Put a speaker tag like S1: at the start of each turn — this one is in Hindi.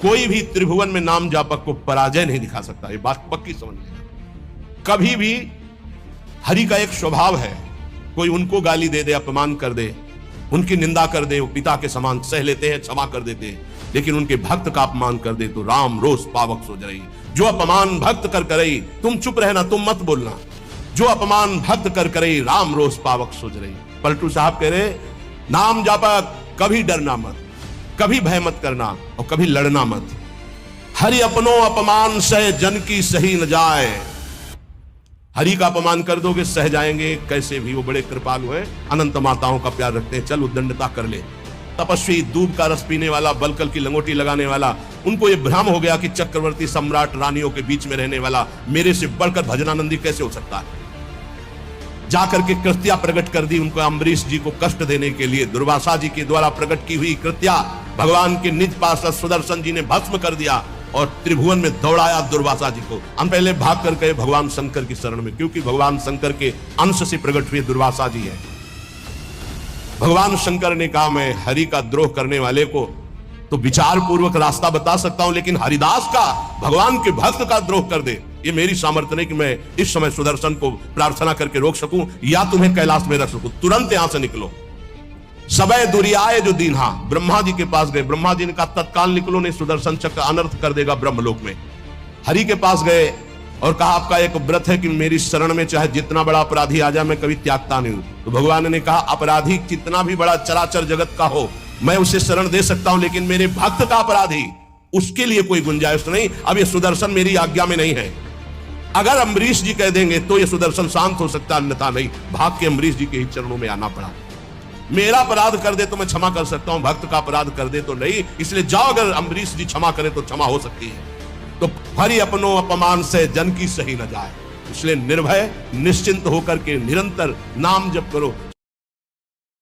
S1: कोई भी त्रिभुवन में नाम जापक को पराजय नहीं दिखा सकता। ये बात पक्की समझ लेना। कभी भी हरि का एक स्वभाव है, कोई उनको गाली दे दे, अपमान कर दे, उनकी निंदा कर दे, वो पिता के समान सह लेते हैं, क्षमा कर देते हैं, लेकिन उनके भक्त का अपमान कर दे तो राम रोष पावक सो जरई। जो अपमान भक्त कर करई, तुम चुप रहना, तुम मत बोलना। जो अपमान भक्त कर करई, राम रोष पावक सो जरई। पलटू साहब कह रहे, नाम जापक कभी डरना मत, कभी भय मत करना और कभी लड़ना मत। हरि अपनो अपमान सह जन की सही न जाए। हरि का अपमान कर दोगे सह जाएंगे कैसे भी, वो बड़े कृपालु हैं, अनंत माताओं का प्यार रखते हैं। चल उद्दंडता कर ले। तपस्वी, दूध का रस पीने वाला, बलकल की लंगोटी लगाने वाला, उनको ये भ्रम हो गया कि चक्रवर्ती सम्राट रानियों के बीच में रहने वाला मेरे से बढ़कर भजनानंदी कैसे हो सकता है। जाकर के कृत्या प्रकट कर दी उनको, अम्बरीश जी को कष्ट देने के लिए दुर्वासा जी के द्वारा प्रकट की हुई कृत्या भगवान के निज पार्षद सुदर्शन जी ने भस्म कर दिया और त्रिभुवन में दौड़ाया दुर्वासा जी को। हम पहले भाग कर गए भगवान शंकर की शरण में, क्योंकि भगवान शंकर के अंश से प्रकट हुए दुर्वासा जी है। भगवान शंकर ने कहा, मैं हरि का द्रोह करने वाले को तो विचार पूर्वक रास्ता बता सकता हूं, लेकिन हरिदास का, भगवान के भक्त का द्रोह कर दे, ये मेरी सामर्थ्य नहीं कि मैं इस समय सुदर्शन को प्रार्थना करके रोक सकूं या तुम्हें कैलाश में रख सकूं। तुरंत यहां से निकलो। सबय दुरियाए जो दीन्हा, ब्रह्मा जी के पास गए। ब्रह्मा जी ने कहा तत्काल निकलो, नहीं सुदर्शन चक्र अनर्थ कर देगा ब्रह्मलोक में। हरि के पास गए और कहा, आपका एक व्रत है कि मेरी शरण में चाहे जितना बड़ा अपराधी आ जाए मैं कभी त्यागता नहीं हूं। तो भगवान ने कहा, अपराधी कितना भी बड़ा चराचर जगत का हो मैं उसे शरण दे सकता हूं, लेकिन मेरे भक्त का अपराधी, उसके लिए कोई गुंजाइश नहीं। अब ये सुदर्शन मेरी आज्ञा में नहीं है। अगर अम्बरीश जी कह देंगे तो ये सुदर्शन शांत हो सकता, अन्यथा नहीं। भाग के अम्बरीश जी के ही चरणों में आना पड़ा। मेरा अपराध कर दे तो मैं क्षमा कर सकता हूं, भक्त का अपराध कर दे तो नहीं। इसलिए जाओ, अगर अम्बरीश जी क्षमा करें तो क्षमा हो सकती है। तो हरि अपनो अपमान से जन की सही न जाए, इसलिए निर्भय निश्चिंत होकर के निरंतर नाम जप करो।